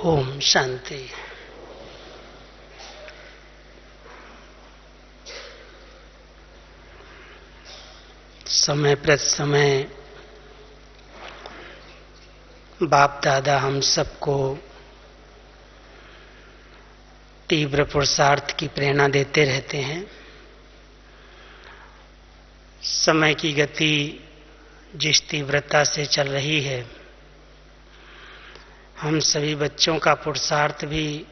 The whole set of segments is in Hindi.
ओम शांति। समय प्रति समय बाप दादा हम सबको तीव्र पुरुषार्थ की प्रेरणा देते रहते हैं। समय की गति जिस तीव्रता से चल रही है, हम सभी बच्चों का पुरुषार्थ भी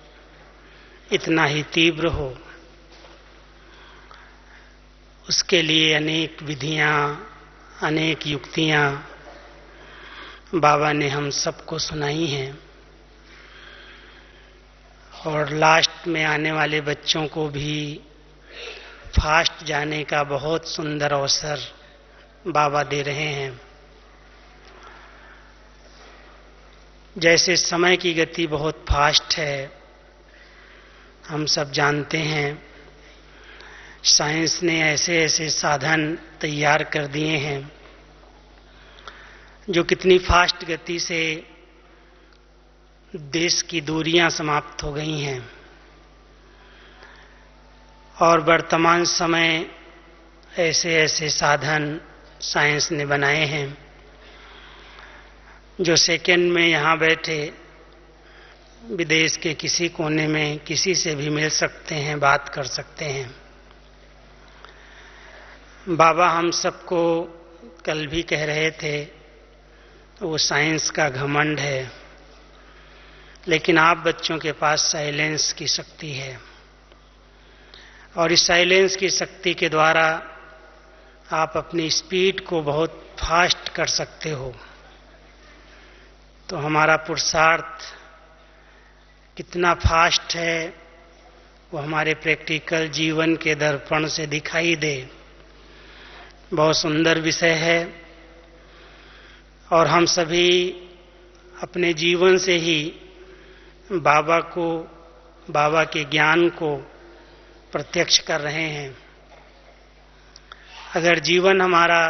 इतना ही तीव्र हो, उसके लिए अनेक विधियां, अनेक युक्तियां बाबा ने हम सबको सुनाई हैं। और लास्ट में आने वाले बच्चों को भी फास्ट जाने का बहुत सुंदर अवसर बाबा दे रहे हैं। जैसे समय की गति बहुत फास्ट है, हम सब जानते हैं। साइंस ने ऐसे ऐसे साधन तैयार कर दिए हैं जो कितनी फास्ट गति से देश की दूरियां समाप्त हो गई हैं। और वर्तमान समय ऐसे ऐसे साधन साइंस ने बनाए हैं जो सेकंड में यहाँ बैठे विदेश के किसी कोने में किसी से भी मिल सकते हैं, बात कर सकते हैं। बाबा हम सबको कल भी कह रहे थे, वो साइंस का घमंड है, लेकिन आप बच्चों के पास साइलेंस की शक्ति है। और इस साइलेंस की शक्ति के द्वारा आप अपनी स्पीड को बहुत फास्ट कर सकते हो। तो हमारा पुरुषार्थ कितना फास्ट है वो हमारे प्रैक्टिकल जीवन के दर्पण से दिखाई दे। बहुत सुंदर विषय है और हम सभी अपने जीवन से ही बाबा को, बाबा के ज्ञान को प्रत्यक्ष कर रहे हैं। अगर जीवन हमारा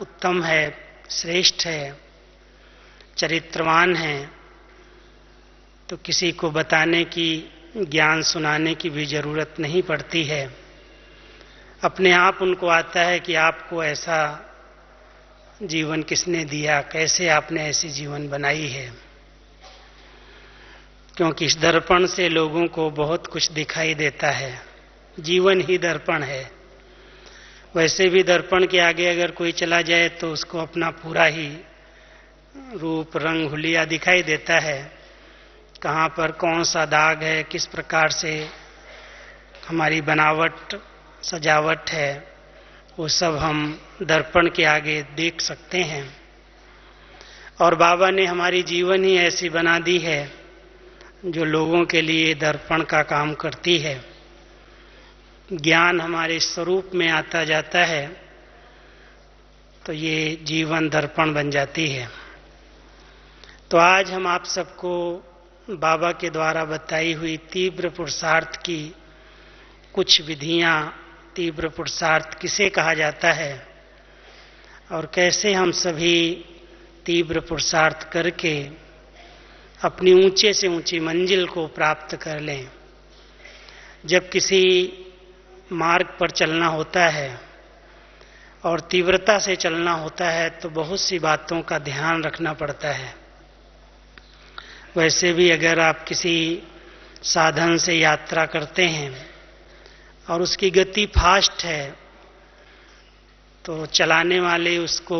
उत्तम है, श्रेष्ठ है, चरित्रवान है, तो किसी को बताने की, ज्ञान सुनाने की भी जरूरत नहीं पड़ती है। अपने आप उनको आता है कि आपको ऐसा जीवन किसने दिया, कैसे आपने ऐसी जीवन बनाई है। क्योंकि इस दर्पण से लोगों को बहुत कुछ दिखाई देता है। जीवन ही दर्पण है। वैसे भी दर्पण के आगे अगर कोई चला जाए तो उसको अपना पूरा ही रूप, रंग, हुलिया दिखाई देता है। कहाँ पर कौन सा दाग है, किस प्रकार से हमारी बनावट, सजावट है, वो सब हम दर्पण के आगे देख सकते हैं। और बाबा ने हमारी जीवन ही ऐसी बना दी है जो लोगों के लिए दर्पण का काम करती है। ज्ञान हमारे स्वरूप में आता जाता है तो ये जीवन दर्पण बन जाती है। तो आज हम आप सबको बाबा के द्वारा बताई हुई तीव्र पुरुषार्थ की कुछ विधियां, तीव्र पुरुषार्थ किसे कहा जाता है और कैसे हम सभी तीव्र पुरुषार्थ करके अपनी ऊंचे से ऊंची मंजिल को प्राप्त कर लें। जब किसी मार्ग पर चलना होता है और तीव्रता से चलना होता है तो बहुत सी बातों का ध्यान रखना पड़ता है। वैसे भी अगर आप किसी साधन से यात्रा करते हैं और उसकी गति फास्ट है तो चलाने वाले उसको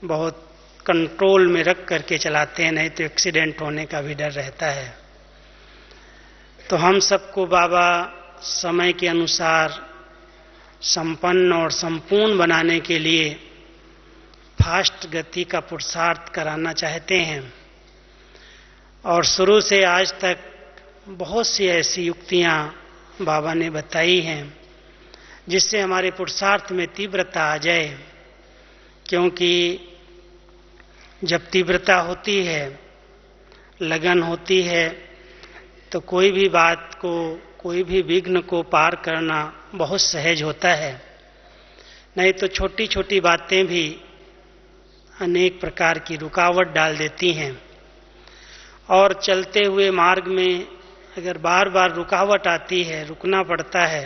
बहुत कंट्रोल में रख करके चलाते हैं, नहीं तो एक्सीडेंट होने का भी डर रहता है। तो हम सबको बाबा समय के अनुसार संपन्न और संपूर्ण बनाने के लिए फास्ट गति का पुरुषार्थ कराना चाहते हैं। और शुरू से आज तक बहुत सी ऐसी युक्तियां बाबा ने बताई हैं जिससे हमारे पुरुषार्थ में तीव्रता आ जाए। क्योंकि जब तीव्रता होती है, लगन होती है, तो कोई भी बात को, कोई भी विघ्न को पार करना बहुत सहज होता है। नहीं तो छोटी छोटी बातें भी अनेक प्रकार की रुकावट डाल देती हैं। और चलते हुए मार्ग में अगर बार बार रुकावट आती है, रुकना पड़ता है,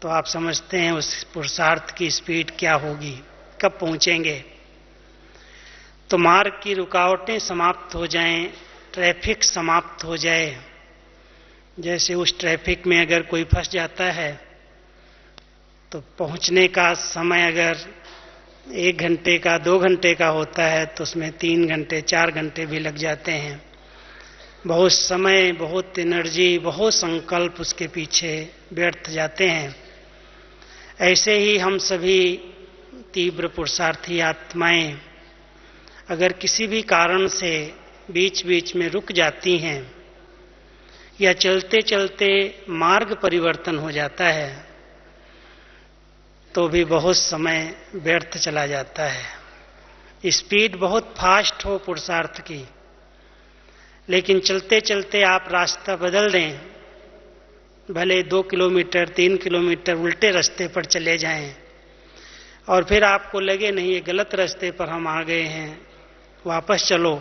तो आप समझते हैं उस पुरुषार्थ की स्पीड क्या होगी, कब पहुंचेंगे। तो मार्ग की रुकावटें समाप्त हो जाएं, ट्रैफिक समाप्त हो जाए। जैसे उस ट्रैफिक में अगर कोई फंस जाता है तो पहुंचने का समय अगर 1 घंटे का 2 घंटे का होता है तो उसमें 3 घंटे 4 घंटे भी लग जाते हैं। बहुत समय, बहुत एनर्जी, बहुत संकल्प उसके पीछे व्यर्थ जाते हैं। ऐसे ही हम सभी तीव्र पुरुषार्थी आत्माएं अगर किसी भी कारण से बीच बीच में रुक जाती हैं या चलते चलते मार्ग परिवर्तन हो जाता है तो भी बहुत समय व्यर्थ चला जाता है। स्पीड बहुत फास्ट हो पुरुषार्थ की, लेकिन चलते चलते आप रास्ता बदल दें, भले 2 किलोमीटर 3 किलोमीटर उल्टे रास्ते पर चले जाएं और फिर आपको लगे नहीं ये गलत रास्ते पर हम आ गए हैं, वापस चलो,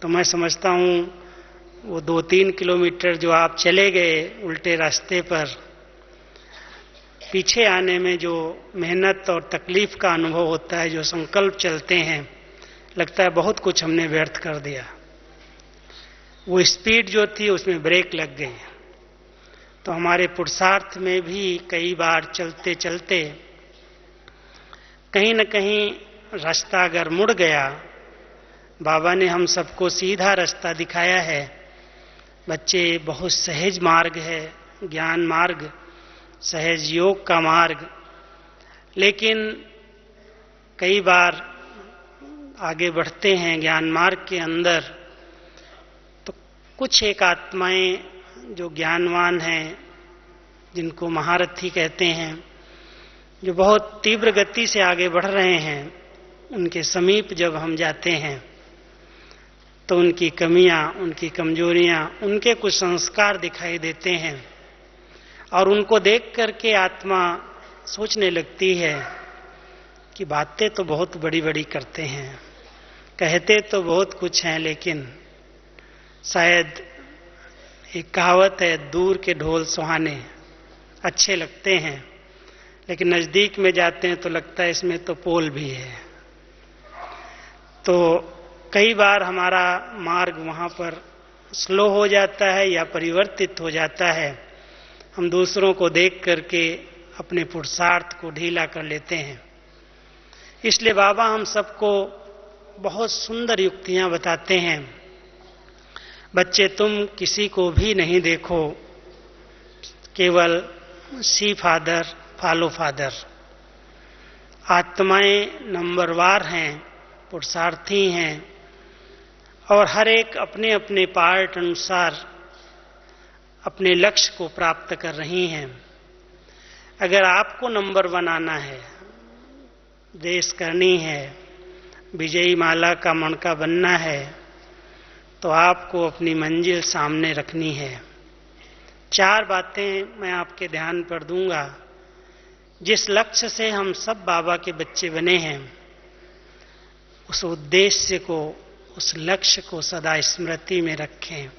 तो मैं समझता हूं वो 2-3 किलोमीटर जो आप चले गए उल्टे रास्ते पर, पीछे आने में जो मेहनत और तकलीफ का अनुभव होता है, जो संकल्प चलते हैं, लगता है बहुत कुछ हमने व्यर्थ कर दिया। वो स्पीड जो थी उसमें ब्रेक लग गई। तो हमारे पुरुषार्थ में भी कई बार चलते चलते कहीं न कहीं रास्ता अगर मुड़ गया, बाबा ने हम सबको सीधा रास्ता दिखाया है। बच्चे बहुत सहज मार्ग है, ज्ञान मार्ग, सहज योग का मार्ग, लेकिन कई बार आगे बढ़ते हैं ज्ञान मार्ग के अंदर तो कुछ एक आत्माएं जो ज्ञानवान हैं, जिनको महारथी कहते हैं, जो बहुत तीव्र गति से आगे बढ़ रहे हैं, उनके समीप जब हम जाते हैं तो उनकी कमियां, उनकी कमजोरियां, उनके कुछ संस्कार दिखाई देते हैं और उनको देख करके आत्मा सोचने लगती है कि बातें तो बहुत बड़ी बड़ी करते हैं, कहते तो बहुत कुछ हैं, लेकिन शायद एक कहावत है, दूर के ढोल सुहाने, अच्छे लगते हैं लेकिन नजदीक में जाते हैं तो लगता है इसमें तो पोल भी है। तो कई बार हमारा मार्ग वहां पर स्लो हो जाता है या परिवर्तित हो जाता है। हम दूसरों को देख करके अपने पुरुषार्थ को ढीला कर लेते हैं। इसलिए बाबा हम सबको बहुत सुंदर युक्तियां बताते हैं। बच्चे, तुम किसी को भी नहीं देखो, केवल सी फादर फॉलो फादर। आत्माएं नंबरवार हैं, पुरुषार्थी हैं और हर एक अपने अपने पार्ट अनुसार अपने लक्ष्य को प्राप्त कर रही हैं। अगर आपको नंबर 1 आना है, रेस करनी है, विजयी माला का मणका बनना है, तो आपको अपनी मंजिल सामने रखनी है। 4 बातें मैं आपके ध्यान पर दूंगा। जिस लक्ष्य से हम सब बाबा के बच्चे बने हैं, उस उद्देश्य को, उस लक्ष्य को सदा स्मृति में रखें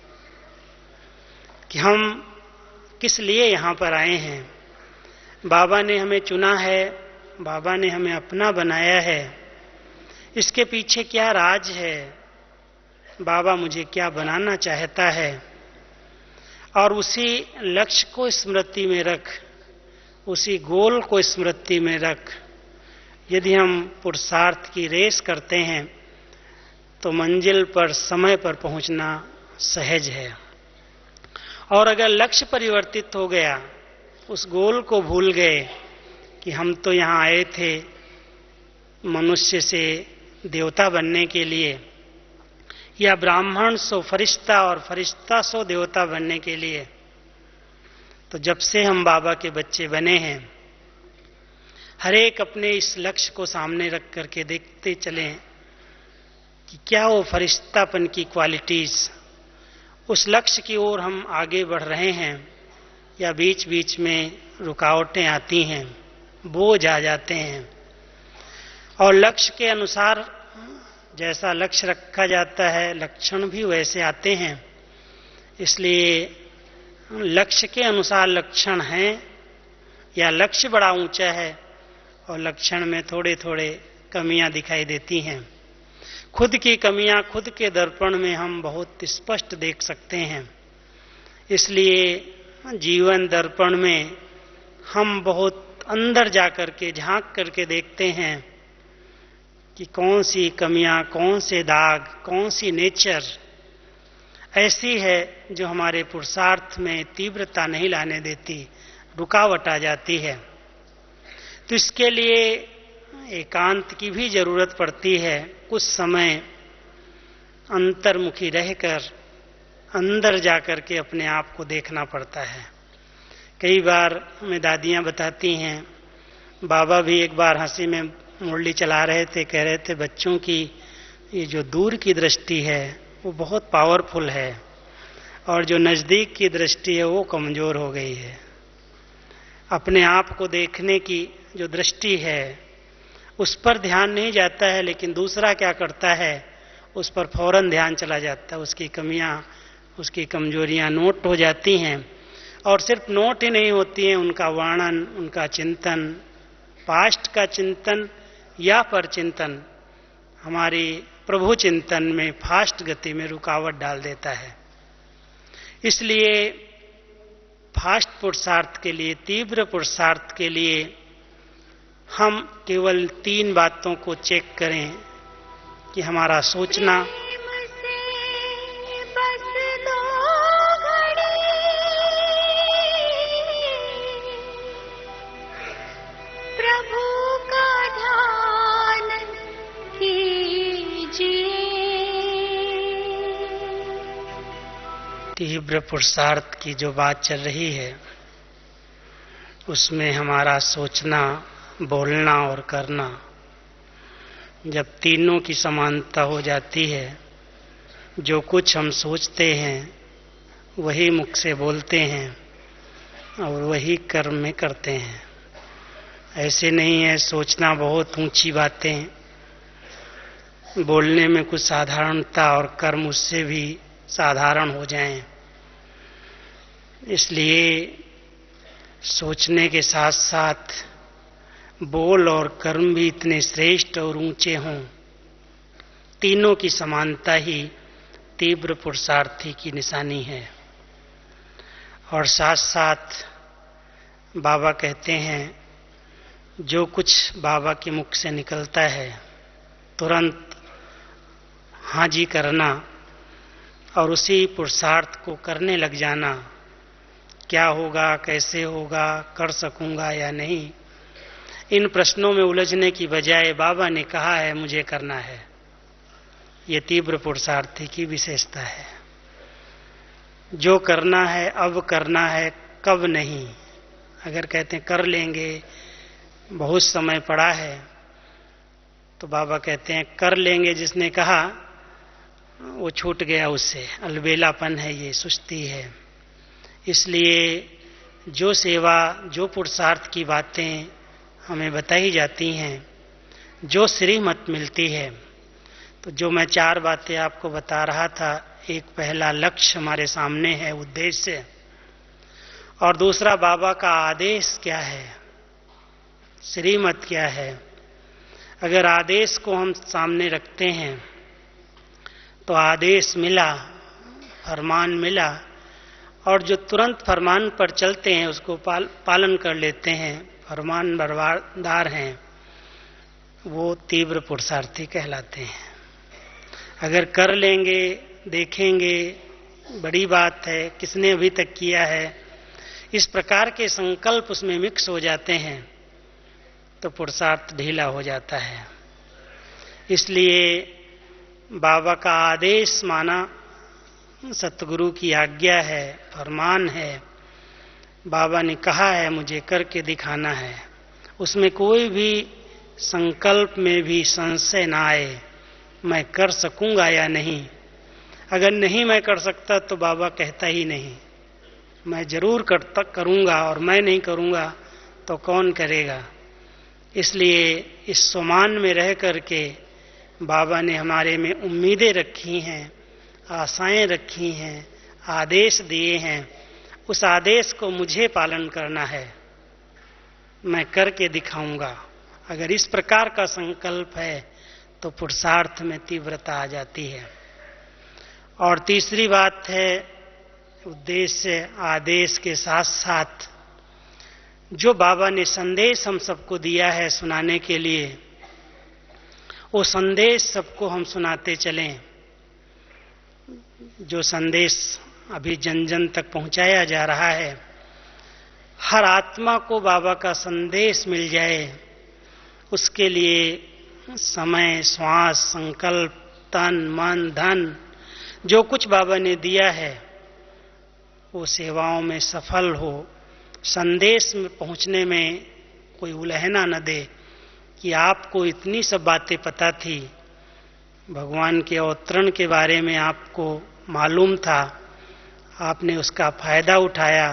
कि हम किस लिए यहां पर आए हैं। बाबा ने हमें चुना है, बाबा ने हमें अपना बनाया है। इसके पीछे क्या राज है, बाबा मुझे क्या बनाना चाहता है, और उसी लक्ष्य को स्मृति में रख, उसी गोल को स्मृति में रख। यदि हम पुरुषार्थ की रेस करते हैं तो मंजिल पर समय पर पहुंचना सहज है। और अगर लक्ष्य परिवर्तित हो गया, उस गोल को भूल गए कि हम तो यहां आए थे मनुष्य से देवता बनने के लिए, या ब्राह्मण सो फरिश्ता और फरिश्ता सो देवता बनने के लिए, तो जब से हम बाबा के बच्चे बने हैं, हर एक अपने इस लक्ष्य को सामने रख करके देखते चलें कि क्या वो फरिश्तापन की क्वालिटीज, उस लक्ष्य की ओर हम आगे बढ़ रहे हैं या बीच बीच में रुकावटें आती हैं, बोझ आ जाते हैं। और लक्ष्य के अनुसार जैसा लक्ष्य रखा जाता है लक्षण भी वैसे आते हैं। इसलिए लक्ष्य के अनुसार लक्षण हैं, या लक्ष्य बड़ा ऊंचा है और लक्षण में थोड़े थोड़े कमियां दिखाई देती हैं। खुद की कमियां खुद के दर्पण में हम बहुत स्पष्ट देख सकते हैं। इसलिए जीवन दर्पण में हम बहुत अंदर जाकर के झांक करके देखते हैं कि कौन सी कमियां, कौन से दाग, कौन सी नेचर ऐसी है जो हमारे पुरुषार्थ में तीव्रता नहीं लाने देती, रुकावट आ जाती है। तो इसके लिए एकांत की भी जरूरत पड़ती है। कुछ समय अंतर्मुखी रहकर अंदर जाकर के अपने आप को देखना पड़ता है। कई बार हमें दादियां बताती हैं, बाबा भी एक बार हंसी में मुरली चला रहे थे, कह रहे थे बच्चों की ये जो दूर की दृष्टि है वो बहुत पावरफुल है और जो नजदीक की दृष्टि है वो कमजोर हो गई है। अपने आप को देखने की जो दृष्टि है उस पर ध्यान नहीं जाता है, लेकिन दूसरा क्या करता है उस पर फौरन ध्यान चला जाता है। उसकी कमियां, उसकी कमजोरियां नोट हो जाती हैं, और सिर्फ नोट ही नहीं होती हैं, उनका वर्णन, उनका चिंतन, पास्ट का चिंतन या पर चिंतन हमारी प्रभु चिंतन में फास्ट गति में रुकावट डाल देता है। इसलिए फास्ट पुरुषार्थ के लिए, तीव्र पुरुषार्थ के लिए हम केवल 3 बातों को चेक करें कि हमारा सोचना, तीव्र पुरुषार्थ की जो बात चल रही है उसमें हमारा सोचना, बोलना और करना, जब तीनों की समानता हो जाती है, जो कुछ हम सोचते हैं वही मुख से बोलते हैं और वही कर्म में करते हैं। ऐसे नहीं है सोचना बहुत ऊंची बातें, बोलने में कुछ साधारणता और कर्म उससे भी साधारण हो जाएं। इसलिए सोचने के साथ साथ बोल और कर्म भी इतने श्रेष्ठ और ऊंचे हों, तीनों की समानता ही तीव्र पुरुषार्थी की निशानी है। और साथ साथ बाबा कहते हैं जो कुछ बाबा के मुख से निकलता है तुरंत हाँ जी करना और उसी पुरुषार्थ को करने लग जाना। क्या होगा, कैसे होगा, कर सकूंगा या नहीं, इन प्रश्नों में उलझने की बजाय बाबा ने कहा है मुझे करना है, ये तीव्र पुरुषार्थी की विशेषता है। जो करना है अब करना है, कब नहीं। अगर कहते हैं कर लेंगे, बहुत समय पड़ा है, तो बाबा कहते हैं कर लेंगे जिसने कहा वो छूट गया, उससे अलबेलापन है, ये सुस्ती है। इसलिए जो सेवा, जो पुरुषार्थ की बातें हमें बताई जाती हैं, जो श्रीमत मिलती है, तो जो मैं 4 बातें आपको बता रहा था, एक पहला लक्ष्य हमारे सामने है, उद्देश्य, और दूसरा बाबा का आदेश क्या है, श्रीमत क्या है। अगर आदेश को हम सामने रखते हैं तो आदेश मिला, फरमान मिला, और जो तुरंत फरमान पर चलते हैं उसको पालन कर लेते हैं, फरमान बरदार हैं, वो तीव्र पुरुषार्थी कहलाते हैं। अगर कर लेंगे, देखेंगे, बड़ी बात है, किसने अभी तक किया है, इस प्रकार के संकल्प उसमें मिक्स हो जाते हैं तो पुरुषार्थ ढीला हो जाता है। इसलिए बाबा का आदेश माना, सतगुरु की आज्ञा है, फरमान है, बाबा ने कहा है मुझे करके दिखाना है, उसमें कोई भी संकल्प में भी संशय ना आए मैं कर सकूंगा या नहीं। अगर नहीं मैं कर सकता तो बाबा कहता ही नहीं, मैं जरूर करूंगा, और मैं नहीं करूंगा तो कौन करेगा। इसलिए इस समान में रह करके बाबा ने हमारे में उम्मीदें रखी हैं, आशाएं रखी हैं, आदेश दिए हैं। उस आदेश को मुझे पालन करना है, मैं करके दिखाऊंगा। अगर इस प्रकार का संकल्प है तो पुरुषार्थ में तीव्रता आ जाती है। और तीसरी बात है, उद्देश्य आदेश के साथ साथ जो बाबा ने संदेश हम सबको दिया है सुनाने के लिए, वो संदेश सबको हम सुनाते चलें। जो संदेश अभी जन जन तक पहुंचाया जा रहा है, हर आत्मा को बाबा का संदेश मिल जाए, उसके लिए समय, श्वास, संकल्प, तन, मन, धन जो कुछ बाबा ने दिया है वो सेवाओं में सफल हो। संदेश में पहुंचने में कोई उलहना न दे कि आपको इतनी सब बातें पता थी, भगवान के अवतरण के बारे में आपको मालूम था, आपने उसका फायदा उठाया,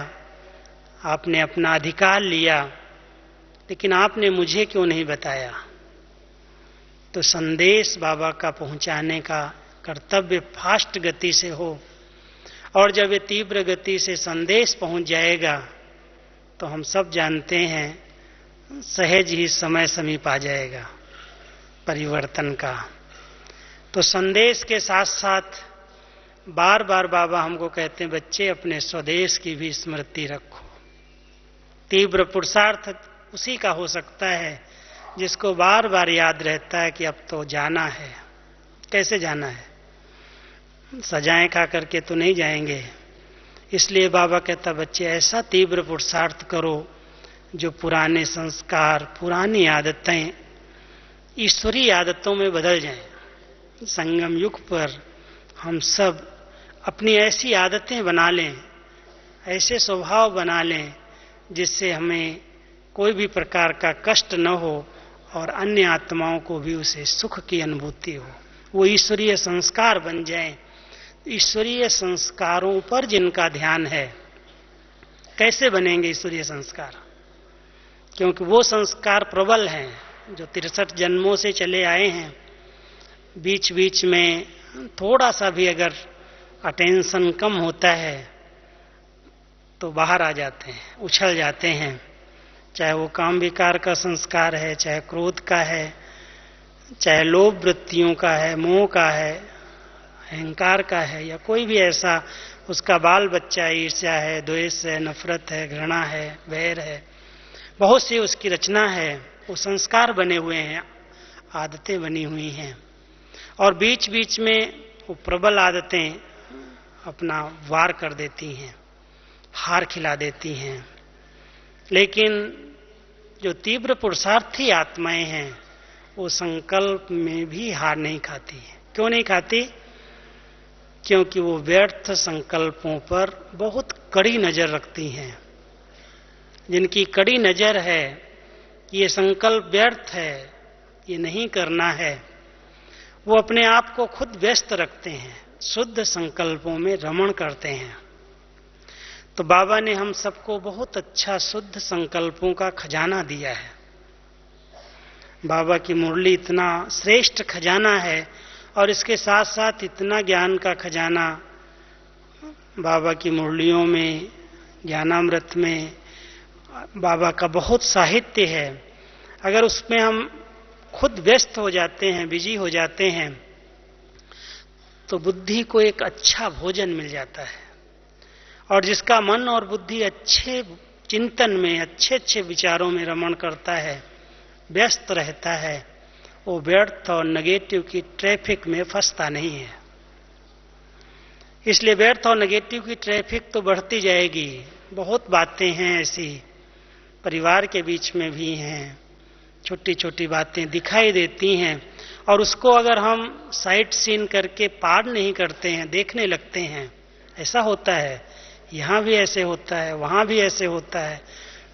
आपने अपना अधिकार लिया, लेकिन आपने मुझे क्यों नहीं बताया। तो संदेश बाबा का पहुंचाने का कर्तव्य फास्ट गति से हो, और जब ये तीव्र गति से संदेश पहुंच जाएगा तो हम सब जानते हैं सहज ही समय समीप आ जाएगा परिवर्तन का। तो संदेश के साथ साथ बार बार बाबा हमको कहते हैं, बच्चे अपने स्वदेश की भी स्मृति रखो। तीव्र पुरुषार्थ उसी का हो सकता है जिसको बार बार याद रहता है कि अब तो जाना है। कैसे जाना है? सजाएं खा करके तो नहीं जाएंगे। इसलिए बाबा कहता, बच्चे ऐसा तीव्र पुरुषार्थ करो जो पुराने संस्कार, पुरानी आदतें ईश्वरीय आदतों में बदल जाएं। संगम युग पर हम सब अपनी ऐसी आदतें बना लें, ऐसे स्वभाव बना लें जिससे हमें कोई भी प्रकार का कष्ट न हो और अन्य आत्माओं को भी उसे सुख की अनुभूति हो। वो ईश्वरीय संस्कार बन जाएं। ईश्वरीय संस्कारों पर जिनका ध्यान है, कैसे बनेंगे ईश्वरीय संस्कार? क्योंकि वो संस्कार प्रबल हैं जो 63 जन्मों से चले आए हैं। बीच बीच में थोड़ा सा भी अगर अटेंशन कम होता है तो बाहर आ जाते हैं, उछल जाते हैं। चाहे वो काम विकार का संस्कार है, चाहे क्रोध का है, चाहे लोभ वृत्तियों का है, मोह का है, अहंकार का है, या कोई भी ऐसा उसका बाल बच्चा ईर्ष्या है, द्वेष है, नफरत है, घृणा है, वैर है, बहुत सी उसकी रचना है। वो संस्कार बने हुए हैं, आदतें बनी हुई हैं, और बीच बीच में वो प्रबल आदतें अपना वार कर देती हैं, हार खिला देती हैं। लेकिन जो तीव्र पुरुषार्थी आत्माएं हैं वो संकल्प में भी हार नहीं खाती है। क्यों नहीं खाती? क्योंकि वो व्यर्थ संकल्पों पर बहुत कड़ी नजर रखती हैं। जिनकी कड़ी नजर है कि ये संकल्प व्यर्थ है, ये नहीं करना है, वो अपने आप को खुद व्यस्त रखते हैं, शुद्ध संकल्पों में रमण करते हैं। तो बाबा ने हम सबको बहुत अच्छा शुद्ध संकल्पों का खजाना दिया है। बाबा की मुरली इतना श्रेष्ठ खजाना है, और इसके साथ साथ इतना ज्ञान का खजाना बाबा की मुरलियों में, ज्ञानामृत में बाबा का बहुत साहित्य है। अगर उसमें हम खुद व्यस्त हो जाते हैं, बिजी हो जाते हैं, तो बुद्धि को एक अच्छा भोजन मिल जाता है। और जिसका मन और बुद्धि अच्छे चिंतन में, अच्छे अच्छे विचारों में रमण करता है, व्यस्त रहता है, वो व्यर्थ और नेगेटिव की ट्रैफिक में फंसता नहीं है। इसलिए व्यर्थ और नेगेटिव की ट्रैफिक तो बढ़ती जाएगी। बहुत बातें हैं ऐसी, परिवार के बीच में भी हैं, छोटी छोटी बातें दिखाई देती हैं, और उसको अगर हम साइट सीन करके पार नहीं करते हैं, देखने लगते हैं, ऐसा होता है, यहाँ भी ऐसे होता है, वहाँ भी ऐसे होता है,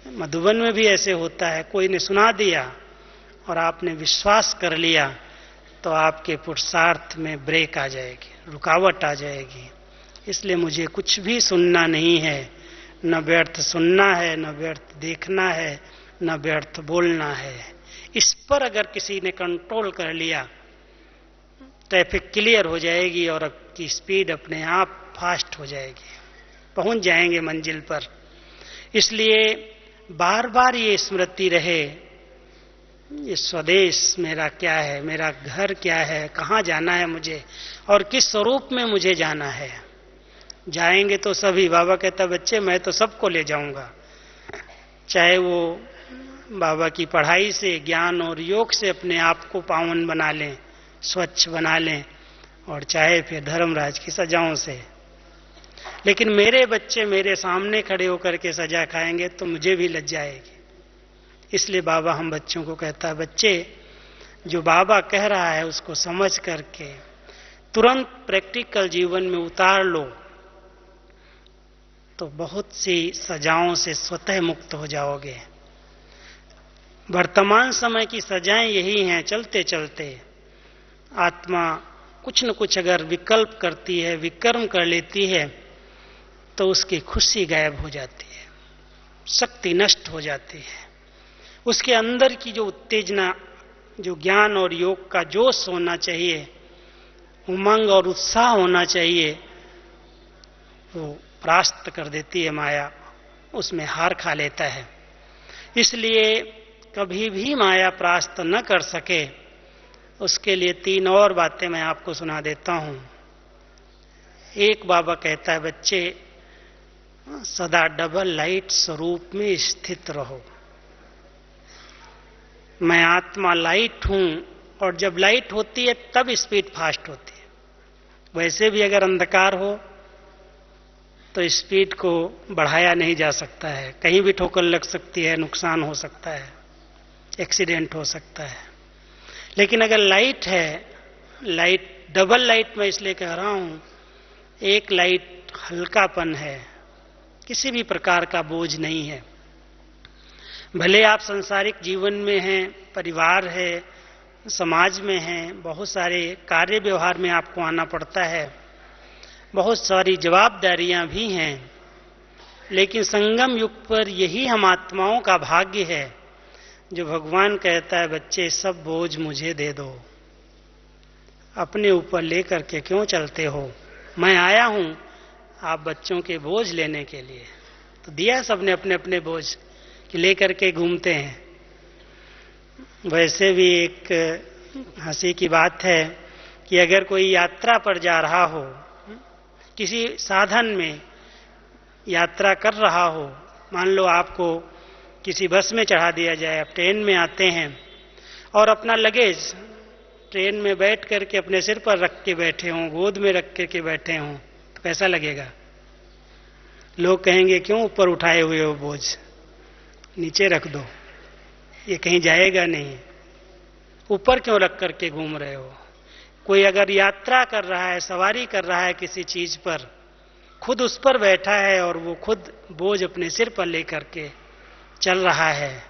मधुबन में भी ऐसे होता है, कोई ने सुना दिया और आपने विश्वास कर लिया, तो आपके पुरुषार्थ में ब्रेक आ जाएगी, रुकावट आ जाएगी। इसलिए मुझे कुछ भी सुनना नहीं है, न व्यर्थ सुनना है, न व्यर्थ देखना है, न व्यर्थ बोलना है। इस पर अगर किसी ने कंट्रोल कर लिया ट्रैफिक क्लियर हो जाएगी और आपकी स्पीड अपने आप फास्ट हो जाएगी, पहुंच जाएंगे मंजिल पर। इसलिए बार बार ये स्मृति रहे, ये स्वदेश मेरा क्या है, मेरा घर क्या है, कहाँ जाना है मुझे और किस स्वरूप में मुझे जाना है। जाएंगे तो सभी, बाबा कहता बच्चे मैं तो सबको ले जाऊंगा, चाहे वो बाबा की पढ़ाई से, ज्ञान और योग से अपने आप को पावन बना लें, स्वच्छ बना लें, और चाहे फिर धर्मराज की सजाओं से। लेकिन मेरे बच्चे मेरे सामने खड़े होकर के सजा खाएंगे तो मुझे भी लज्जा आएगी। इसलिए बाबा हम बच्चों को कहता है बच्चे जो बाबा कह रहा है उसको समझ करके तुरंत प्रैक्टिकल जीवन में उतार लो तो बहुत सी सजाओं से स्वतः मुक्त हो जाओगे। वर्तमान समय की सजाएं यही हैं, चलते चलते आत्मा कुछ न कुछ अगर विकल्प करती है, विकर्म कर लेती है, तो उसकी खुशी गायब हो जाती है, शक्ति नष्ट हो जाती है। उसके अंदर की जो उत्तेजना, जो ज्ञान और योग का जोश होना चाहिए, उमंग और उत्साह होना चाहिए, वो परास्त कर देती है माया, उसमें हार खा लेता है। इसलिए कभी भी माया परास्त न कर सके, उसके लिए 3 और बातें मैं आपको सुना देता हूं। एक बाबा कहता है बच्चे सदा डबल लाइट स्वरूप में स्थित रहो। मैं आत्मा लाइट हूं और जब लाइट होती है तब स्पीड फास्ट होती है। वैसे भी अगर अंधकार हो तो स्पीड को बढ़ाया नहीं जा सकता है, कहीं भी ठोकर लग सकती है, नुकसान हो सकता है, एक्सीडेंट हो सकता है। लेकिन अगर लाइट है, लाइट डबल लाइट मैं इसलिए कह रहा हूं, एक लाइट हल्कापन है, किसी भी प्रकार का बोझ नहीं है। भले आप सांसारिक जीवन में हैं, परिवार है, समाज में हैं, बहुत सारे कार्य व्यवहार में आपको आना पड़ता है, बहुत सारी जवाबदारियां भी हैं, लेकिन संगम युग पर यही हम आत्माओं का भाग्य है जो भगवान कहता है बच्चे सब बोझ मुझे दे दो, अपने ऊपर लेकर के क्यों चलते हो, मैं आया हूं आप बच्चों के बोझ लेने के लिए। तो दिया सबने अपने अपने बोझ कि लेकर के घूमते हैं। वैसे भी एक हंसी की बात है कि अगर कोई यात्रा पर जा रहा हो, किसी साधन में यात्रा कर रहा हो, मान लो आपको किसी बस में चढ़ा दिया जाए, आप ट्रेन में आते हैं और अपना लगेज ट्रेन में बैठ करके अपने सिर पर रख के बैठे हों, गोद में रख करके बैठे हों, तो कैसा लगेगा? लोग कहेंगे क्यों ऊपर उठाए हुए हो बोझ, नीचे रख दो, ये कहीं जाएगा नहीं, ऊपर क्यों रख करके घूम रहे हो। कोई अगर यात्रा कर रहा है, सवारी कर रहा है किसी चीज पर, खुद उस पर बैठा है और वो खुद बोझ अपने सिर पर लेकर के चल रहा है,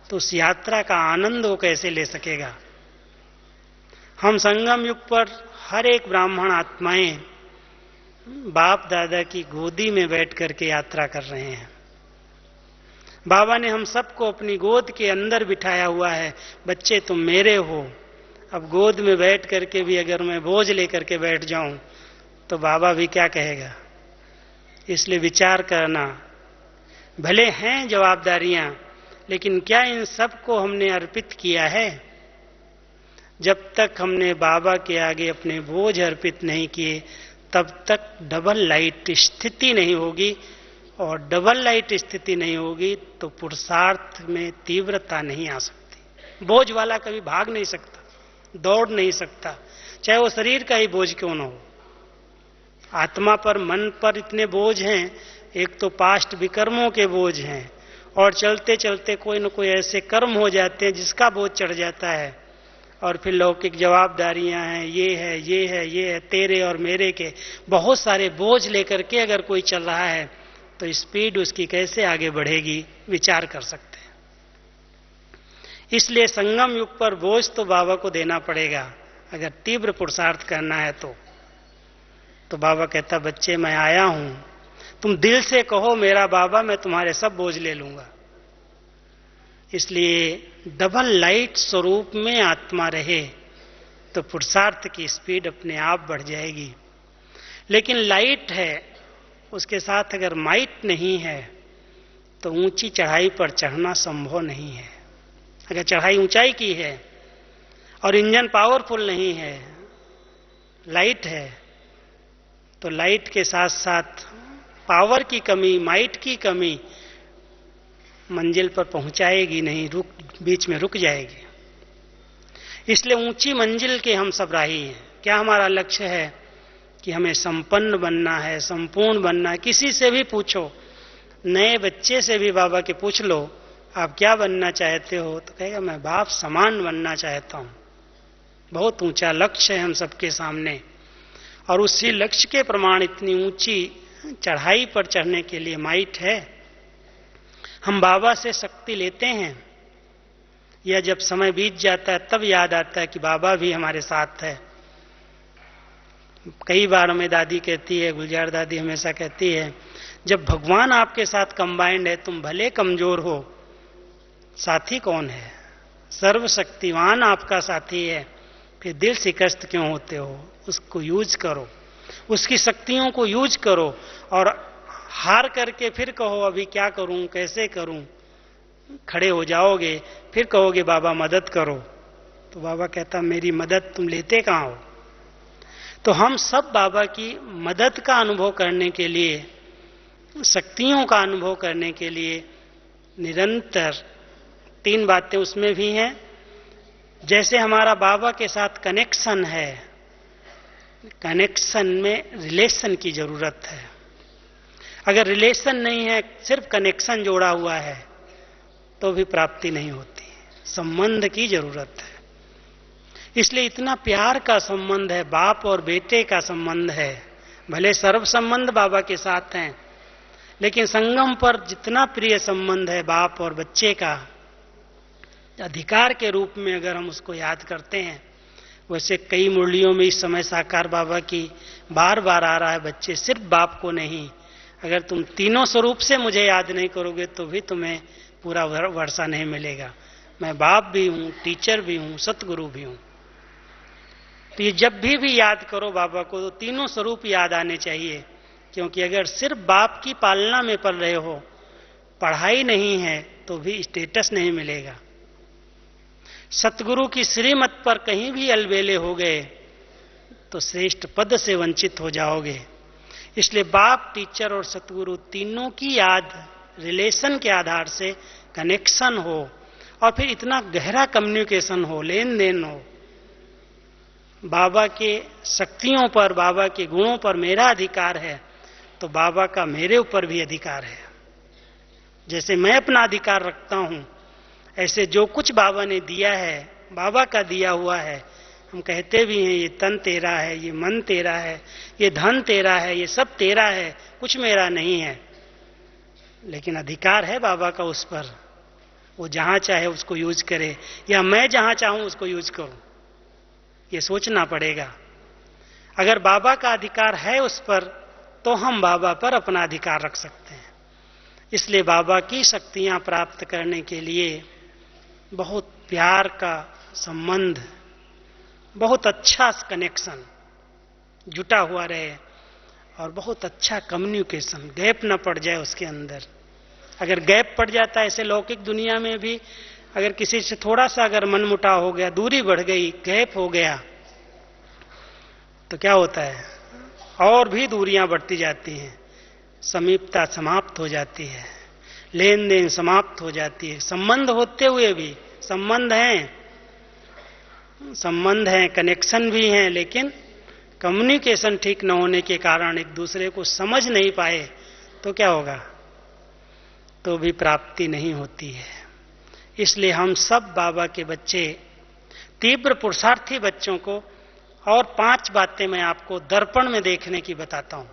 तो उस यात्रा का आनंद वो कैसे ले सकेगा। हम संगम युग पर हर एक ब्राह्मण आत्माएं बाप दादा की गोदी में बैठ करके यात्रा कर रहे हैं। बाबा ने हम सबको अपनी गोद के अंदर बिठाया हुआ है, बच्चे तुम मेरे हो। अब गोद में बैठ करके भी अगर मैं बोझ लेकर के बैठ जाऊं तो बाबा भी क्या कहेगा। इसलिए विचार करना, भले हैं जवाबदारियां, लेकिन क्या इन सब को हमने अर्पित किया है? जब तक हमने बाबा के आगे अपने बोझ अर्पित नहीं किए तब तक डबल लाइट स्थिति नहीं होगी, और डबल लाइट स्थिति नहीं होगी तो पुरुषार्थ में तीव्रता नहीं आ सकती। बोझ वाला कभी भाग नहीं सकता, दौड़ नहीं सकता, चाहे वो शरीर का ही बोझ क्यों न हो। आत्मा पर, मन पर इतने बोझ हैं, एक तो पास्ट विकर्मों के बोझ हैं, और चलते चलते कोई न कोई ऐसे कर्म हो जाते हैं जिसका बोझ चढ़ जाता है, और फिर लौकिक जवाबदारियां हैं, ये है, ये है, ये है, तेरे और मेरे के बहुत सारे बोझ लेकर के अगर कोई चल रहा है तो स्पीड उसकी कैसे आगे बढ़ेगी, विचार कर सकते हैं। इसलिए संगम युग पर बोझ तो बाबा को देना पड़ेगा अगर तीव्र पुरुषार्थ करना है तो बाबा कहता बच्चे मैं आया हूं, तुम दिल से कहो मेरा बाबा, मैं तुम्हारे सब बोझ ले लूंगा। इसलिए डबल लाइट स्वरूप में आत्मा रहे, तो पुरुषार्थ की स्पीड अपने आप बढ़ जाएगी। लेकिन लाइट है, उसके साथ अगर माइट नहीं है तो ऊंची चढ़ाई पर चढ़ना संभव नहीं है। अगर चढ़ाई ऊंचाई की है और इंजन पावरफुल नहीं है, लाइट है, तो लाइट के साथ साथ पावर की कमी, माइट की कमी मंजिल पर पहुंचाएगी नहीं, बीच में रुक जाएगी। इसलिए ऊंची मंजिल के हम सब राही हैं। क्या हमारा लक्ष्य है कि हमें संपन्न बनना है, संपूर्ण बनना है। किसी से भी पूछो, नए बच्चे से भी बाबा के पूछ लो, आप क्या बनना चाहते हो, तो कहेगा मैं बाप समान बनना चाहता हूं। बहुत ऊंचा लक्ष्य है हम सबके सामने, और उसी लक्ष्य के प्रमाण इतनी ऊंची चढ़ाई पर चढ़ने के लिए माइट है। हम बाबा से शक्ति लेते हैं, या जब समय बीत जाता है तब याद आता है कि बाबा भी हमारे साथ है। कई बार हमें दादी कहती है, गुलजार दादी हमेशा कहती है, जब भगवान आपके साथ कंबाइंड है, तुम भले कमजोर हो, साथी कौन है? सर्वशक्तिवान आपका साथी है, फिर दिल शिकस्त क्यों होते हो? उसको यूज करो, उसकी शक्तियों को यूज करो, और हार करके फिर कहो अभी क्या करूं, कैसे करूं, खड़े हो जाओगे, फिर कहोगे बाबा मदद करो, तो बाबा कहता मेरी मदद तुम लेते कहां हो? तो हम सब बाबा की मदद का अनुभव करने के लिए, शक्तियों का अनुभव करने के लिए निरंतर 3 बातें उसमें भी हैं। जैसे हमारा बाबा के साथ कनेक्शन है, कनेक्शन में रिलेशन की जरूरत है। अगर रिलेशन नहीं है, सिर्फ कनेक्शन जोड़ा हुआ है, तो भी प्राप्ति नहीं होती। संबंध की जरूरत है। इसलिए इतना प्यार का संबंध है, बाप और बेटे का संबंध है। भले सर्व संबंध बाबा के साथ हैं, लेकिन संगम पर जितना प्रिय संबंध है बाप और बच्चे का, अधिकार के रूप में अगर हम उसको याद करते हैं, वैसे कई मुरलियों में इस समय साकार बाबा की बार बार आ रहा है, बच्चे सिर्फ बाप को नहीं, अगर तुम तीनों स्वरूप से मुझे याद नहीं करोगे तो भी तुम्हें पूरा वर्षा नहीं मिलेगा। मैं बाप भी हूं, टीचर भी हूं, सतगुरु भी हूं। तो ये जब भी याद करो बाबा को, तो तीनों स्वरूप याद आने चाहिए। क्योंकि अगर सिर्फ बाप की पालना में पल रहे हो, पढ़ाई नहीं है, तो भी स्टेटस नहीं मिलेगा। सतगुरु की श्रीमत पर कहीं भी अलबेले हो गए तो श्रेष्ठ पद से वंचित हो जाओगे। इसलिए बाप, टीचर और सतगुरु तीनों की याद रिलेशन के आधार से कनेक्शन हो, और फिर इतना गहरा कम्युनिकेशन हो, लेन देन हो। बाबा के शक्तियों पर, बाबा के गुणों पर मेरा अधिकार है, तो बाबा का मेरे ऊपर भी अधिकार है। जैसे मैं अपना अधिकार रखता हूं, ऐसे जो कुछ बाबा ने दिया है, बाबा का दिया हुआ है। हम कहते भी हैं ये तन तेरा है, ये मन तेरा है, ये धन तेरा है, ये सब तेरा है, कुछ मेरा नहीं है। लेकिन अधिकार है बाबा का उस पर, वो जहां चाहे उसको यूज करे, या मैं जहां चाहूं उसको यूज करूं। ये सोचना पड़ेगा। अगर बाबा का अधिकार है उस पर, तो हम बाबा पर अपना अधिकार रख सकते हैं। इसलिए बाबा की शक्तियां प्राप्त करने के लिए बहुत प्यार का संबंध, बहुत अच्छा कनेक्शन जुटा हुआ रहे, और बहुत अच्छा कम्युनिकेशन, गैप न पड़ जाए उसके अंदर। अगर गैप पड़ जाता है, ऐसे लौकिक दुनिया में भी अगर किसी से थोड़ा सा अगर मनमुटाव हो गया, दूरी बढ़ गई, गैप हो गया, तो क्या होता है? और भी दूरियां बढ़ती जाती हैं, समीपता समाप्त हो जाती है, लेन देन समाप्त हो जाती है। संबंध होते हुए भी, संबंध हैं, कनेक्शन भी हैं, लेकिन कम्युनिकेशन ठीक न होने के कारण एक दूसरे को समझ नहीं पाए, तो क्या होगा? तो भी प्राप्ति नहीं होती है। इसलिए हम सब बाबा के बच्चे, तीव्र पुरुषार्थी बच्चों को, और 5 बातें मैं आपको दर्पण में देखने की बताता हूं।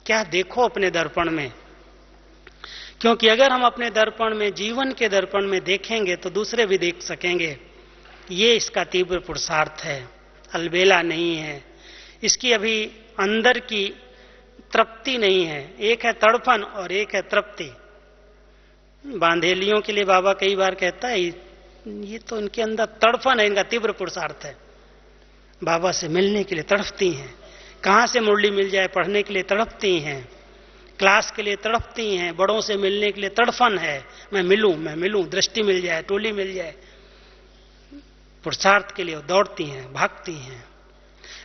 क्या देखो अपने दर्पण में, क्योंकि अगर हम अपने दर्पण में, जीवन के दर्पण में देखेंगे तो दूसरे भी देख सकेंगे। ये इसका तीव्र पुरुषार्थ है, अलबेला नहीं है, इसकी अभी अंदर की तृप्ति नहीं है। एक है तड़पन और एक है तृप्ति। बांधेलियों के लिए बाबा कई बार कहता है ये तो इनके अंदर तड़पन है, इनका तीव्र पुरुषार्थ है। बाबा से मिलने के लिए तड़पती हैं, कहाँ से मुरली मिल जाए पढ़ने के लिए तड़पती हैं, क्लास के लिए तड़पती हैं, बड़ों से मिलने के लिए तड़फन है, मैं मिलूं, दृष्टि मिल जाए, टोली मिल जाए, पुरुषार्थ के लिए दौड़ती हैं, भागती हैं।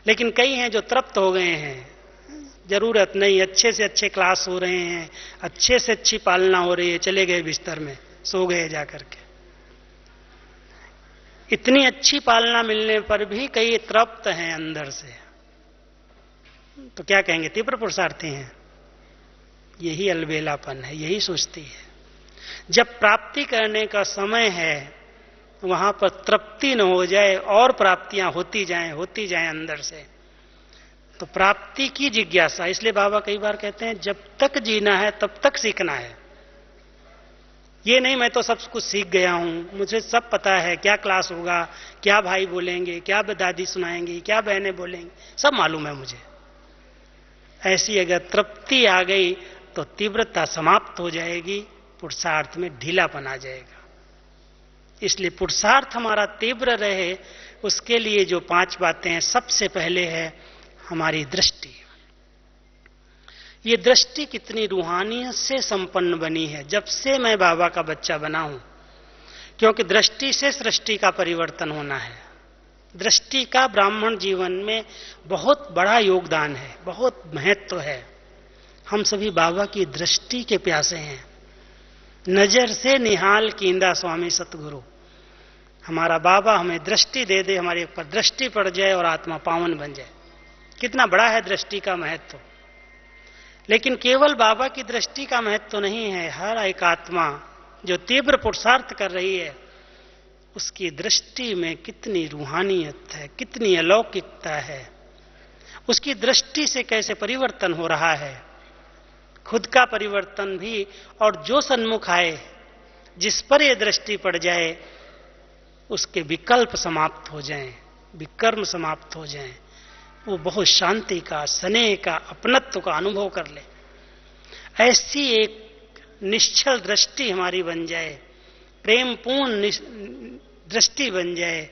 लेकिन कई हैं जो तृप्त हो गए हैं, जरूरत नहीं, अच्छे से अच्छे क्लास हो रहे हैं, अच्छे से अच्छी पालना हो रही है, चले गए बिस्तर में, सो गए जाकर के। इतनी अच्छी पालना मिलने पर भी कई तृप्त हैं अंदर से, तो क्या कहेंगे? तीव्र पुरुषार्थी हैं। यही अलबेलापन है, यही सुस्ती है। जब प्राप्ति करने का समय है वहां पर तृप्ति न हो जाए और प्राप्तियां होती जाएं अंदर से, तो प्राप्ति की जिज्ञासा। इसलिए बाबा कई बार कहते हैं जब तक जीना है तब तक सीखना है। ये नहीं मैं तो सब कुछ सीख गया हूं, मुझे सब पता है, क्या क्लास होगा, क्या भाई बोलेंगे, क्या दादी सुनाएंगी, क्या बहनें बोलेंगी, सब मालूम है मुझे। ऐसी अगर तृप्ति आ गई तो तीव्रता समाप्त हो जाएगी, पुरुषार्थ में ढीलापन आ जाएगा। इसलिए पुरुषार्थ हमारा तीव्र रहे, उसके लिए जो 5 बातें हैं, सबसे पहले है हमारी दृष्टि। ये दृष्टि कितनी रूहानियत से संपन्न बनी है जब से मैं बाबा का बच्चा बना हूं, क्योंकि दृष्टि से सृष्टि का परिवर्तन होना है। दृष्टि का ब्राह्मण जीवन में बहुत बड़ा योगदान है, बहुत महत्व है। हम सभी बाबा की दृष्टि के प्यासे हैं। नजर से निहाल कींदा स्वामी सतगुरु। हमारा बाबा हमें दृष्टि दे दे, हमारे ऊपर दृष्टि पड़ जाए और आत्मा पावन बन जाए। कितना बड़ा है दृष्टि का महत्व। लेकिन केवल बाबा की दृष्टि का महत्व नहीं है, हर एक आत्मा जो तीव्र पुरुषार्थ कर रही है उसकी दृष्टि में कितनी रूहानियत है, कितनी अलौकिकता है, उसकी दृष्टि से कैसे परिवर्तन हो रहा है, खुद का परिवर्तन भी, और जो सन्मुख आए जिस पर यह दृष्टि पड़ जाए उसके विकल्प समाप्त हो जाएं, विकर्म समाप्त हो जाएं, वो बहुत शांति का, स्नेह का, अपनत्व का अनुभव कर ले। ऐसी एक निश्चल दृष्टि हमारी बन जाए, प्रेम पूर्ण दृष्टि बन जाए,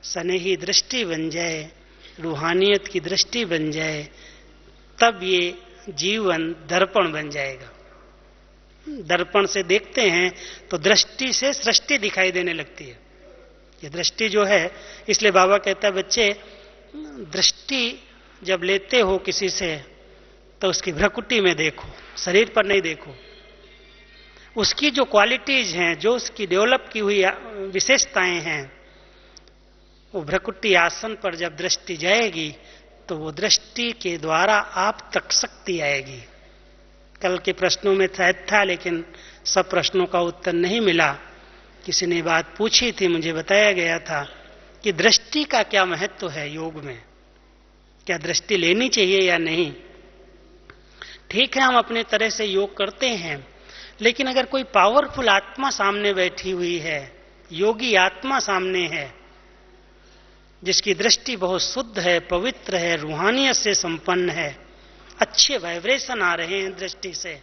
स्नेही दृष्टि बन जाए, रूहानियत की दृष्टि बन जाए, तब ये जीवन दर्पण बन जाएगा। दर्पण से देखते हैं तो दृष्टि से सृष्टि दिखाई देने लगती है। ये दृष्टि जो है, इसलिए बाबा कहता है बच्चे दृष्टि जब लेते हो किसी से तो उसकी भ्रकुटी में देखो, शरीर पर नहीं देखो। उसकी जो क्वालिटीज हैं, जो उसकी डेवलप की हुई विशेषताएं हैं, वो भ्रकुटी आसन पर जब दृष्टि जाएगी तो वो दृष्टि के द्वारा आप तक शक्ति आएगी। कल के प्रश्नों में शायद था, लेकिन सब प्रश्नों का उत्तर नहीं मिला। किसी ने बात पूछी थी, मुझे बताया गया था कि दृष्टि का क्या महत्व है योग में, क्या दृष्टि लेनी चाहिए या नहीं। ठीक है, हम अपने तरह से योग करते हैं, लेकिन अगर कोई पावरफुल आत्मा सामने बैठी हुई है, योगी आत्मा सामने है, जिसकी दृष्टि बहुत शुद्ध है, पवित्र है, रूहानियत से संपन्न है, अच्छे वाइब्रेशन आ रहे हैं दृष्टि से,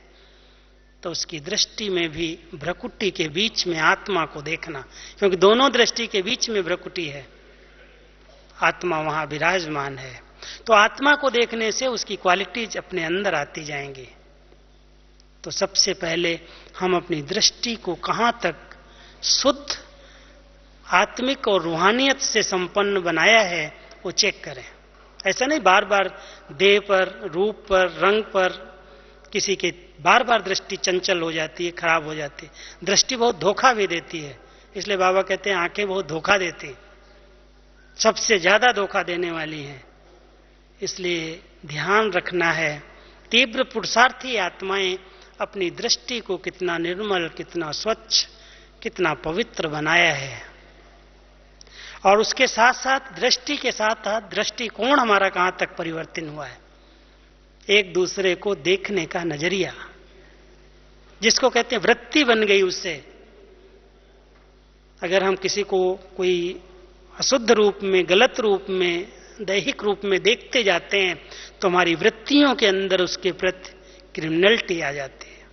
तो उसकी दृष्टि में भी भ्रकुटी के बीच में आत्मा को देखना, क्योंकि दोनों दृष्टि के बीच में भ्रकुटी है, आत्मा वहां विराजमान है। तो आत्मा को देखने से उसकी क्वालिटीज अपने अंदर आती जाएंगी। तो सबसे पहले हम अपनी दृष्टि को कहां तक शुद्ध आत्मिक और रूहानियत से संपन्न बनाया है वो चेक करें। ऐसा नहीं बार बार देह पर, रूप पर, रंग पर, किसी के बार बार दृष्टि चंचल हो जाती है, खराब हो जाती है। दृष्टि बहुत धोखा भी देती है, इसलिए बाबा कहते हैं आंखें बहुत धोखा देती, सबसे ज्यादा धोखा देने वाली हैं। इसलिए ध्यान रखना है, तीव्र पुरुषार्थी आत्माएं अपनी दृष्टि को कितना निर्मल, कितना स्वच्छ, कितना पवित्र बनाया है। और उसके साथ साथ दृष्टि के साथ साथ दृष्टिकोण हमारा कहां तक परिवर्तन हुआ है, एक दूसरे को देखने का नजरिया, जिसको कहते हैं वृत्ति बन गई उससे। अगर हम किसी को कोई अशुद्ध रूप में, गलत रूप में, दैहिक रूप में देखते जाते हैं तो हमारी वृत्तियों के अंदर उसके प्रति क्रिमिनलिटी आ जाती है,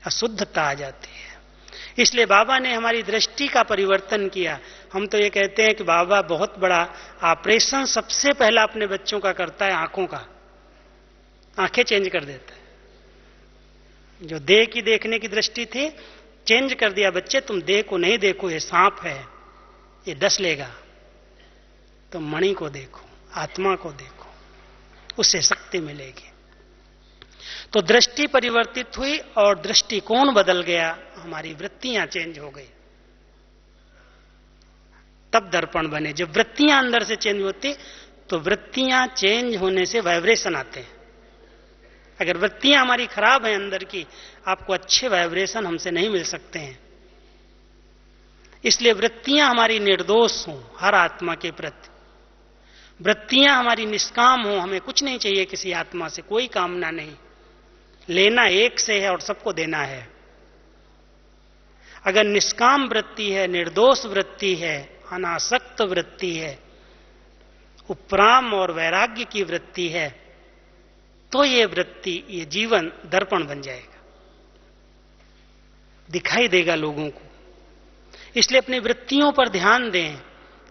अशुद्धता आ जाती है। इसलिए बाबा ने हमारी दृष्टि का परिवर्तन किया। हम तो ये कहते हैं कि बाबा बहुत बड़ा ऑपरेशन सबसे पहला अपने बच्चों का करता है, आंखों का। आंखें चेंज कर देता है। जो देह की देखने की दृष्टि थी, चेंज कर दिया। बच्चे तुम देह को नहीं देखो, ये सांप है, ये डस लेगा। तुम मणि को देखो, आत्मा को देखो, उससे शक्ति मिलेगी। तो दृष्टि परिवर्तित हुई और दृष्टिकोण बदल गया, हमारी वृत्तियां चेंज हो गई। तब दर्पण बने। जब वृत्तियां अंदर से चेंज होती तो वृत्तियां चेंज होने से वाइब्रेशन आते हैं। अगर वृत्तियां हमारी खराब हैं अंदर की, आपको अच्छे वाइब्रेशन हमसे नहीं मिल सकते हैं। इसलिए वृत्तियां हमारी निर्दोष हों हर आत्मा के प्रति, वृत्तियां हमारी निष्काम हों, हमें कुछ नहीं चाहिए किसी आत्मा से, कोई कामना नहीं, लेना एक से है और सबको देना है। अगर निष्काम वृत्ति है, निर्दोष वृत्ति है, अनासक्त वृत्ति है, उपराम और वैराग्य की वृत्ति है, तो ये वृत्ति, ये जीवन दर्पण बन जाएगा, दिखाई देगा लोगों को। इसलिए अपनी वृत्तियों पर ध्यान दें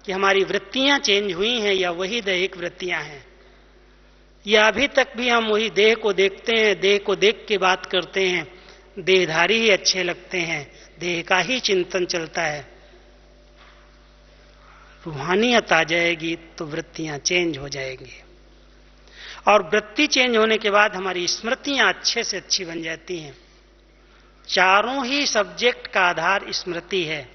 कि हमारी वृत्तियां चेंज हुई हैं या वही दैहिक वृत्तियां हैं, या अभी तक भी हम वही देह को देखते हैं, देह को देख के बात करते हैं, देहधारी ही अच्छे लगते हैं, देह का ही चिंतन चलता है। रूहानियत आ जाएगी तो वृत्तियां चेंज हो जाएंगी, और वृत्ति चेंज होने के बाद हमारी स्मृतियां अच्छे से अच्छी बन जाती हैं। चारों ही सब्जेक्ट का आधार स्मृति है।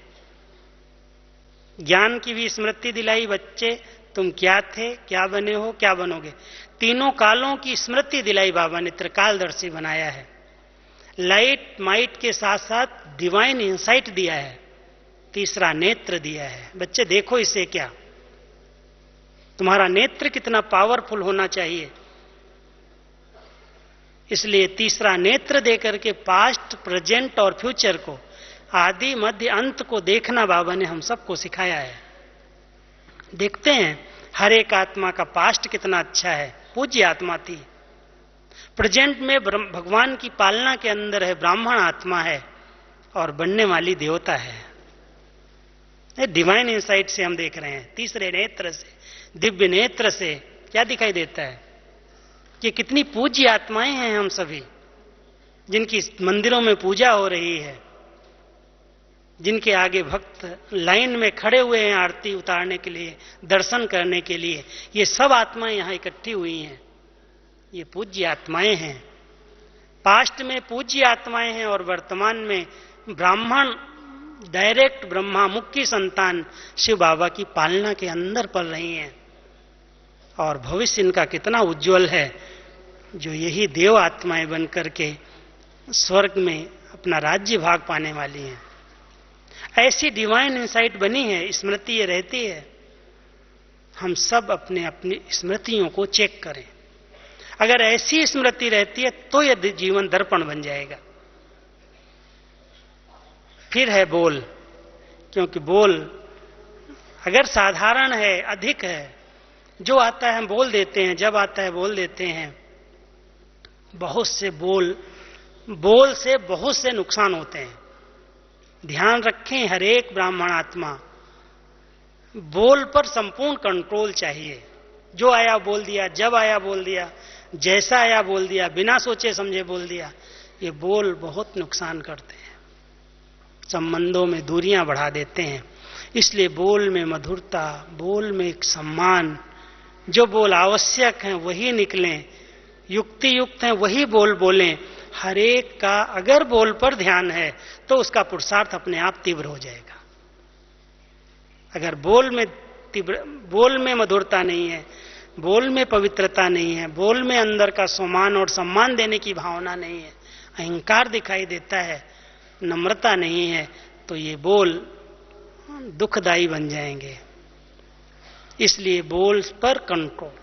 ज्ञान की भी स्मृति दिलाई, बच्चे तुम क्या थे, क्या बने हो, क्या बनोगे। तीनों कालों की स्मृति दिलाई बाबा ने, त्रिकालदर्शी बनाया है। लाइट माइट के साथ साथ डिवाइन इंसाइट दिया है, तीसरा नेत्र दिया है। बच्चे देखो इसे, क्या तुम्हारा नेत्र कितना पावरफुल होना चाहिए। इसलिए तीसरा नेत्र देकर के पास्ट, प्रेजेंट और फ्यूचर को, आदि मध्य अंत को देखना बाबा ने हम सबको सिखाया है। देखते हैं हर एक आत्मा का पास्ट कितना अच्छा है, पूज्य आत्मा थी। प्रेजेंट में भगवान की पालना के अंदर है, ब्राह्मण आत्मा है और बनने वाली देवता है। डिवाइन इंसाइट से हम देख रहे हैं, तीसरे नेत्र से, दिव्य नेत्र से क्या दिखाई देता है कि कितनी पूज्य आत्माएं हैं हम सभी, जिनकी मंदिरों में पूजा हो रही है, जिनके आगे भक्त लाइन में खड़े हुए हैं आरती उतारने के लिए, दर्शन करने के लिए। ये सब आत्माएं यहां इकट्ठी हुई हैं, ये पूज्य आत्माएं हैं। पास्ट में पूज्य आत्माएं हैं और वर्तमान में ब्राह्मण, डायरेक्ट ब्रह्मा मुख की संतान शिव बाबा की पालना के अंदर पल रही हैं। और भविष्य इनका कितना उज्जवल है, जो यही देव आत्माएं बन करके स्वर्ग में अपना राज्य भाग पाने वाली हैं। ऐसी डिवाइन इंसाइट बनी है, स्मृति ये रहती है। हम सब अपने अपनी स्मृतियों को चेक करें। अगर ऐसी स्मृति रहती है तो यह जीवन दर्पण बन जाएगा। फिर है बोल, क्योंकि बोल अगर साधारण है, अधिक है, जो आता है हम बोल देते हैं, जब आता है बोल देते हैं। बहुत से बोल से बहुत से नुकसान होते हैं। ध्यान रखें, हर एक ब्राह्मण आत्मा, बोल पर संपूर्ण कंट्रोल चाहिए। जो आया बोल दिया, जब आया बोल दिया, जैसा आया बोल दिया, बिना सोचे समझे बोल दिया। ये बोल बहुत नुकसान करते हैं, संबंधों में दूरियां बढ़ा देते हैं। इसलिए बोल में मधुरता, बोल में एक सम्मान, जो बोल आवश्यक हैं वही निकलें, युक्ति युक्त हैं वही बोल बोलें। हर एक का अगर बोल पर ध्यान है तो उसका पुरुषार्थ अपने आप तीव्र हो जाएगा। अगर बोल में मधुरता नहीं है, बोल में पवित्रता नहीं है, बोल में अंदर का सम्मान और सम्मान देने की भावना नहीं है, अहंकार दिखाई देता है, नम्रता नहीं है, तो ये बोल दुखदायी बन जाएंगे। इसलिए बोल पर कंट्रोल।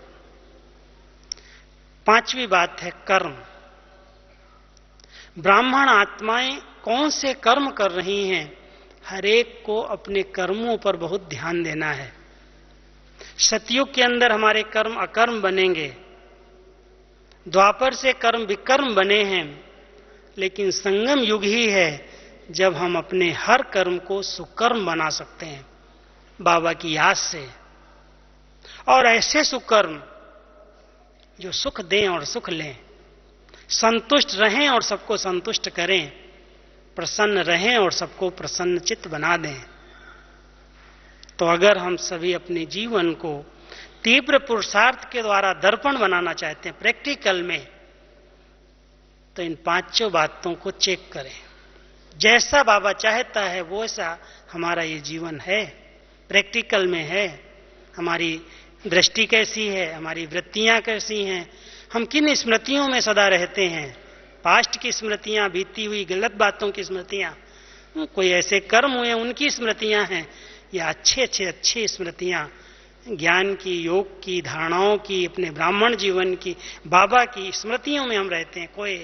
पांचवी बात है कर्म। ब्राह्मण आत्माएं कौन से कर्म कर रही हैं, हर एक को अपने कर्मों पर बहुत ध्यान देना है। सतयुग के अंदर हमारे कर्म अकर्म बनेंगे, द्वापर से कर्म विकर्म बने हैं, लेकिन संगम युग ही है जब हम अपने हर कर्म को सुकर्म बना सकते हैं बाबा की याद से, और ऐसे सुकर्म जो सुख दें और सुख लें, संतुष्ट रहें और सबको संतुष्ट करें, प्रसन्न रहें और सबको प्रसन्नचित्त बना दें। तो अगर हम सभी अपने जीवन को तीव्र पुरुषार्थ के द्वारा दर्पण बनाना चाहते हैं प्रैक्टिकल में, तो इन पांचों बातों को चेक करें। जैसा बाबा चाहता है वैसा हमारा ये जीवन है, प्रैक्टिकल में है। हमारी दृष्टि कैसी है, हमारी वृत्तियां कैसी हैं, हम किन स्मृतियों में सदा रहते हैं, पास्ट की स्मृतियां, बीती हुई गलत बातों की स्मृतियां, कोई ऐसे कर्म हुए उनकी स्मृतियां हैं, या अच्छी स्मृतियां ज्ञान की, योग की, धारणाओं की, अपने ब्राह्मण जीवन की, बाबा की स्मृतियों में हम रहते हैं कोई।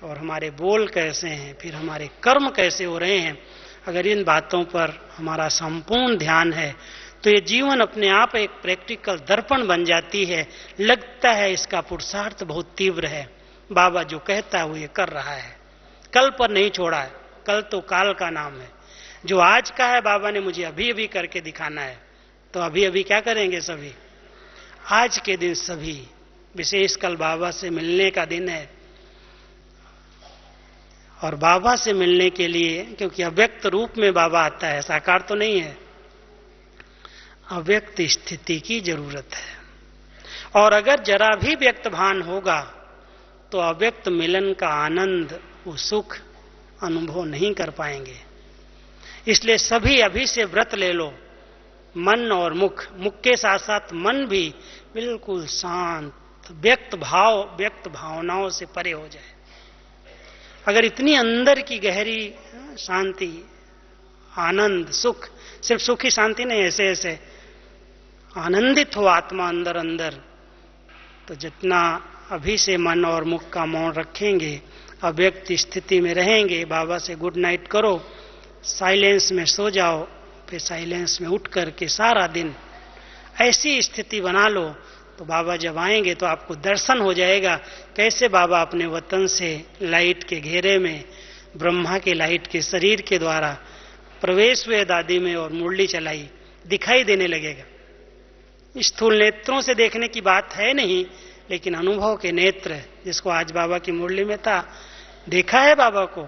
और हमारे बोल कैसे हैं, फिर हमारे कर्म कैसे हो रहे हैं, अगर इन बातों पर हमारा संपूर्ण ध्यान है तो ये जीवन अपने आप एक प्रैक्टिकल दर्पण बन जाती है। लगता है इसका पुरुषार्थ बहुत तीव्र है, बाबा जो कहता है वो ये कर रहा है, कल पर नहीं छोड़ा है, कल तो काल का नाम है। जो आज का है बाबा ने मुझे अभी अभी करके दिखाना है, तो अभी अभी क्या करेंगे सभी, आज के दिन सभी, विशेष कल बाबा से मिलने का दिन है। और बाबा से मिलने के लिए, क्योंकि अव्यक्त रूप में बाबा आता है, साकार तो नहीं है, अव्यक्त स्थिति की जरूरत है। और अगर जरा भी व्यक्त भान होगा तो अव्यक्त मिलन का आनंद, वो सुख अनुभव नहीं कर पाएंगे। इसलिए सभी अभी से व्रत ले लो, मन और मुख, मुख के साथ साथ मन भी बिल्कुल शांत, व्यक्त भावनाओं से परे हो जाए। अगर इतनी अंदर की गहरी शांति, आनंद, सुख, सिर्फ सुख ही शांति नहीं, ऐसे ऐसे आनंदित हो आत्मा अंदर अंदर, तो जितना अभी से मन और मुख का मौन रखेंगे, अव्यक्त स्थिति में रहेंगे, बाबा से गुड नाइट करो, साइलेंस में सो जाओ, फिर साइलेंस में उठ करके सारा दिन ऐसी स्थिति बना लो, तो बाबा जब आएंगे तो आपको दर्शन हो जाएगा कैसे बाबा अपने वतन से लाइट के घेरे में, ब्रह्मा के लाइट के शरीर के द्वारा प्रवेश हुए दादी में और मुरली चलाई, दिखाई देने लगेगा। स्थूल नेत्रों से देखने की बात है नहीं, लेकिन अनुभव के नेत्र, जिसको आज बाबा की मुरली में था, देखा है बाबा को।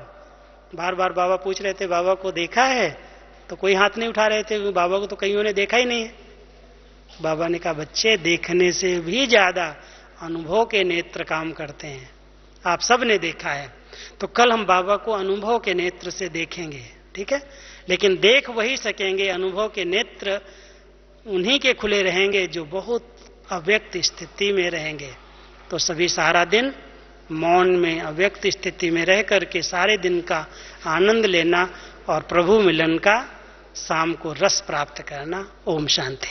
बार बार बाबा पूछ रहे थे बाबा को देखा है, तो कोई हाथ नहीं उठा रहे थे, बाबा को तो कईयों ने देखा ही नहीं है। बाबा ने कहा बच्चे, देखने से भी ज्यादा अनुभव के नेत्र काम करते हैं, आप सब ने देखा है। तो कल हम बाबा को अनुभव के नेत्र से देखेंगे, ठीक है, लेकिन देख वही सकेंगे, अनुभव के नेत्र उन्हीं के खुले रहेंगे जो बहुत अव्यक्त स्थिति में रहेंगे। तो सभी सारा दिन मौन में, अव्यक्त स्थिति में रह करके सारे दिन का आनंद लेना और प्रभु मिलन का शाम को रस प्राप्त करना। ओम शांति।